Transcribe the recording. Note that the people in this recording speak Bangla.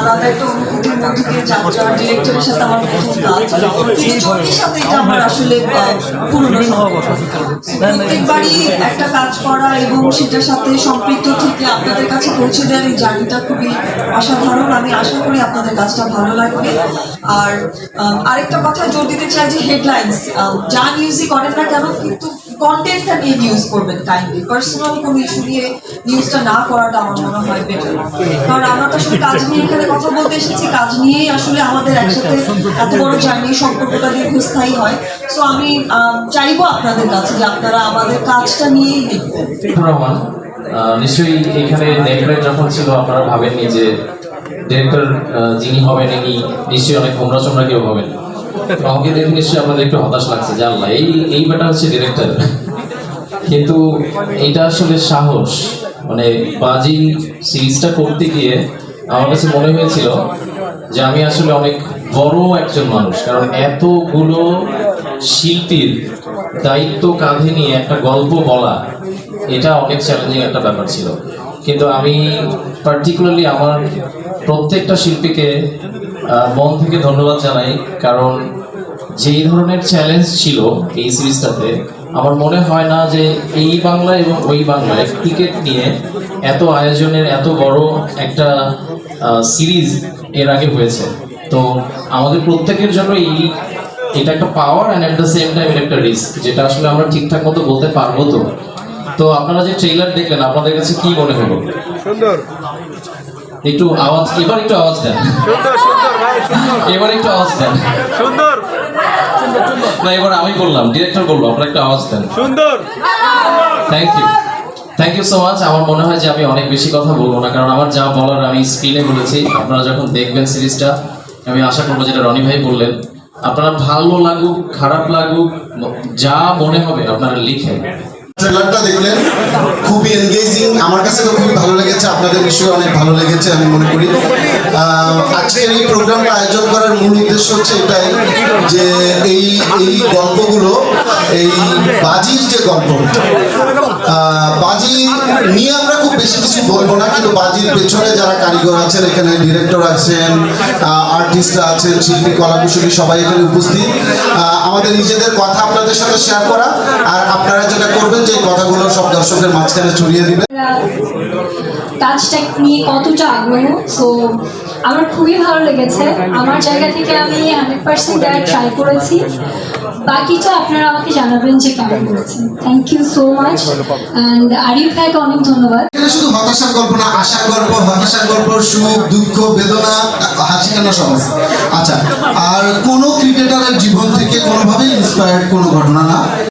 আলাদা একটা অনুভূতির মধ্যে দিয়ে যাত্রা। ডিরেক্টরের সাথে আমার প্রথম কাজ, চোখের সাথে এটা আমার আসলে পুরনো প্রত্যেকবারই একটা কাজ করা এবং সেটার সাথে সম্পৃক্ত থেকে আপনাদের কাছে পৌঁছে দেওয়ার এই জার্নিটা খুবই অসাধারণ। আমি আশা করি আপনাদের কাজটা ভালো লাগবে। আর আরেকটা কথা জোর দিতে চাই যে হেডলাইন্স যা নিউজই করেন না কেন, কিন্তু কন্টেন্টটা নিয়ে নিউজ করবেন কাইন্ডলি। পার্সোনাল কোনো ইস্যু নিয়ে নিউজটা না করাটা আমার মনে হয় বেটার, কারণ আমরা তো আসলে কাজ নিয়ে এখানে কথা বলতে এসেছি, কাজ নিয়েই আসলে আমাদের একসাথে এত বড় জার্নি সম্পর্কটা দীর্ঘস্থায়ী হয়। সো আমি চাইবো আপনাদের কাছে যে আপনারা আমাদের কাজটা নিয়েই লিখবেন। নিশ্চয়ই এখানে নেটওয়ার্ক যখন ছিল আপনারা ভাবেননি যে ডিরেক্টর যিনি হবেন ইনি নিশ্চয়ই অনেক কোমরা চোমরা কেউ হবেন। আমাকে দেখে নিশ্চয়ই আপনাদের একটু হতাশ লাগছে যে আল্লাহ এই ব্যাটা হচ্ছে ডিরেক্টর। কিন্তু এটা আসলে সাহস, মানে বাজি সিরিজটা করতে গিয়ে আমার কাছে মনে হয়েছিল যে আমি আসলে অনেক বড় একজন মানুষ, কারণ এতগুলো শিল্পীর দায়িত্ব কাঁধে নিয়ে একটা গল্প বলা এটা অনেক চ্যালেঞ্জিং একটা ব্যাপার ছিল। কিন্তু আমি পার্টিকুলারলি আমার প্রত্যেকটা শিল্পীকে মন থেকে ধন্যবাদ জানাই, কারণ যেই ধরনের চ্যালেঞ্জ ছিল এই সিরিজটাতে আমার মনে হয় না যে এই বাংলা এবং ওই বাংলায় ক্রিকেট নিয়ে এত আয়োজনের এত বড় একটা সিরিজ এর আগে হয়েছে। তো আমাদের প্রত্যেকের জন্য এটা একটা power and at the same time এটা একটা রিস্ক, যেটা আসলে আমরা ঠিকঠাক মতো বলতে পারবো। তো আপনারা যে ট্রেইলার দেখলেন আপনাদের কাছে কি মনে হলো? সুন্দর। একটু আওয়াজ, এবার একটু আওয়াজ দেন। সুন্দর সুন্দর ভাই, এবার একটু আওয়াজ দেন। সুন্দর। না, এবার আমি বললাম, ডিরেক্টর বলবো, আপনারা একটু আওয়াজ দেন। সুন্দর। Thank you so much. আমার মনে হয় যে আমি অনেক বেশি কথা বলবো না, কারণ আমার যা বলার আমি স্ক্রিনে বলেছি। আপনারা যখন দেখবেন সিরিজটা, আমি আশা করবো যেটা রনি ভাই বললেন, আপনারা ভালো লাগুক খারাপ লাগুক যা মনে হবে আপনারা লিখেন। ট্রেলারটা দেখলেন, খুবই এনগেজিং। আমার কাছে তো খুবই ভালো লেগেছে, আপনাদের নিশ্চয়ই অনেক ভালো লেগেছে আমি মনে করি। আজকের এই প্রোগ্রামটা আয়োজন করার মূল উদ্দেশ্য হচ্ছে এটাই যে এই গল্পগুলো, এই বাজির যে গল্প, বাজি নিয়ে আমরা খুব বেশি কিছু বলবো না, কিন্তু বাজির পেছনে যারা কারিগর আছেন, এখানে ডিরেক্টর আছেন, আর্টিস্টরা আছেন, শিল্পী কলাকুশলী সবাই এখানে উপস্থিত। আমাদের নিজেদের কথা আপনাদের সাথে শেয়ার করা, আর আপনারা যেটা করবেন যে কথাগুলো সব দর্শকের মাঝখানে ছড়িয়ে দিবেন। কাজটা নিয়ে কতটা আগ্রহ, সো আমার খুবই ভালো লেগেছে। আমার জায়গা থেকে আমি 100% দেওয়ার ট্রাই করেছি, বাকিটা আপনারা আমাকে জানাবেন যে কেমন করেছেন। Thank you so much. And Arif ভাইকে অনেক ধন্যবাদ। এটা শুধু হতাশার গল্প না, আশার গল্প, হতাশার গল্প, সুখ দুঃখ বেদনা হাসি কান্না সব আছে। আচ্ছা, আর কোনো ক্রিকেটারের জীবন থেকে কোনোভাবেই ইন্সপায়ার্ড কোনো ঘটনা না।